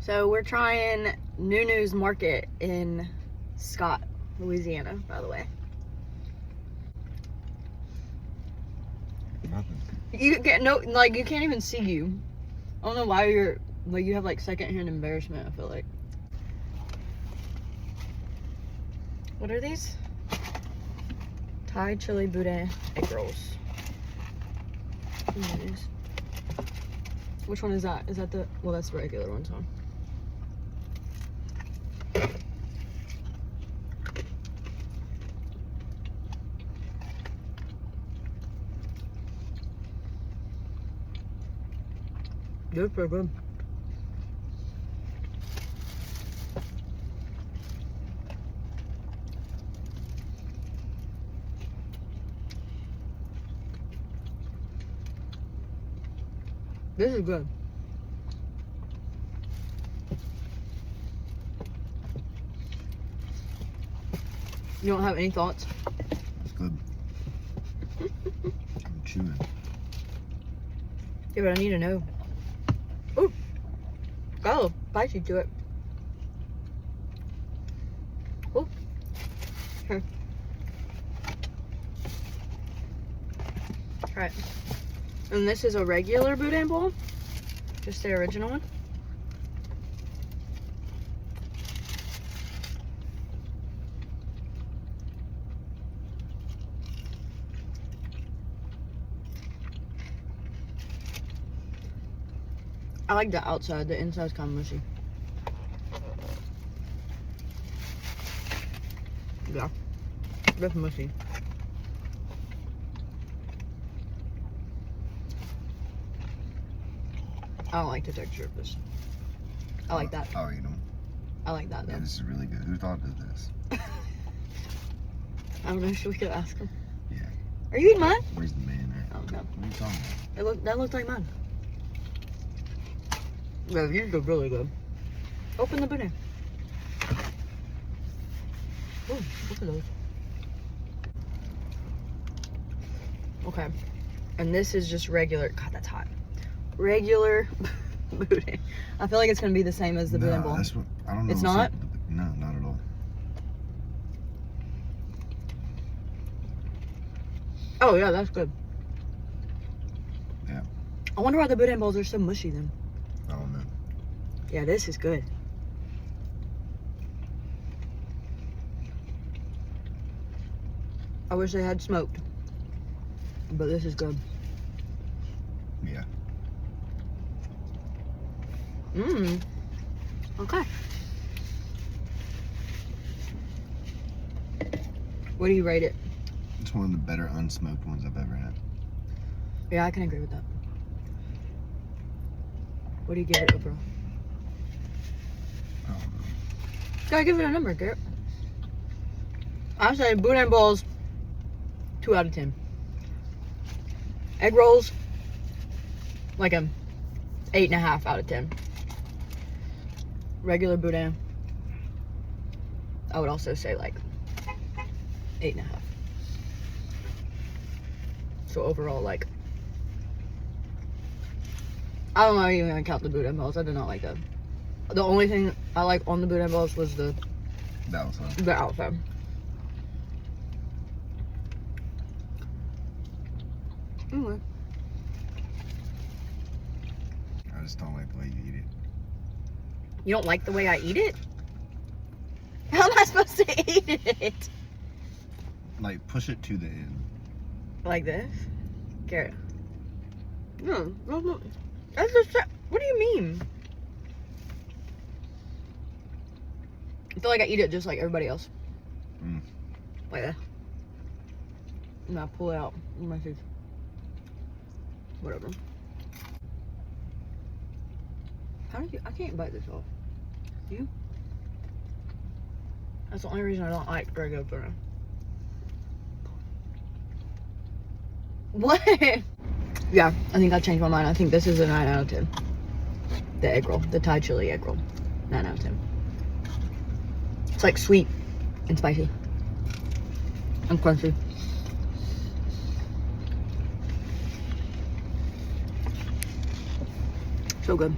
So we're trying NuNu's Market in Scott, Louisiana, by the way. Nothing. You get no, like, you can't even see you. I don't know why you're, like, you have like secondhand embarrassment, I feel like. What are these? Thai chili Boudin egg rolls. What are these? Which one is that? Is that the, well, that's the regular one, so. They're pretty good. This is good. You don't have any thoughts? It's good. I'm chewing. Yeah, but I need to know. Ooh, got a little spicy to it. Ooh, here. All right, and this is a regular Boudin bowl, just the original one. I like the outside, the inside's kind of mushy. Yeah, that's mushy. I don't like the texture of this. I like that. I'll eat them. I like that though. Yeah, this is really good. Who thought of this? I don't know, should we go ask him? Yeah. Are you eating mine? Where's the man at? Oh no. What are you talking about? That looked like mine. Yeah, these are really good. Open the Boudin. Ooh, look at those. Okay. And this is just regular. God, that's hot. Regular Boudin. I feel like it's gonna be the same as the Boudin bowl. That's what I don't know. It's not? No, not at all. Oh yeah, that's good. Yeah. I wonder why the Boudin bowls are so mushy then. I don't know. Yeah, this is good. I wish they had smoked, but this is good. Yeah. Mmm. Okay. What do you rate it? It's one of the better unsmoked ones I've ever had. Yeah, I can agree with that. What do you give it, bro? I don't know. Gotta give it a number, Garrett. I say Boudin balls, 2 out of 10. Egg rolls, like a 8.5 out of 10. Regular Boudin, I would also say like 8.5. So overall, like, I don't know even gonna count the Boudin balls. I did not like that. The only thing I like on the Boudin balls was the outside. The outside. Anyway. I just don't like the way you eat it. You don't like the way I eat it? How am I supposed to eat it? Like, push it to the end. Like this? Garrett. No, that's just, what do you mean? I feel like I eat it just like everybody else. Mm. Like that. And I pull it out with my teeth. Whatever. How do you, I can't bite this off. You? That's the only reason I don't like regular Boudin. What? Yeah, I think I changed my mind. I think this is a 9 out of 10. The egg roll, the Thai chili egg roll. 9 out of 10. It's like sweet and spicy and crunchy. So good.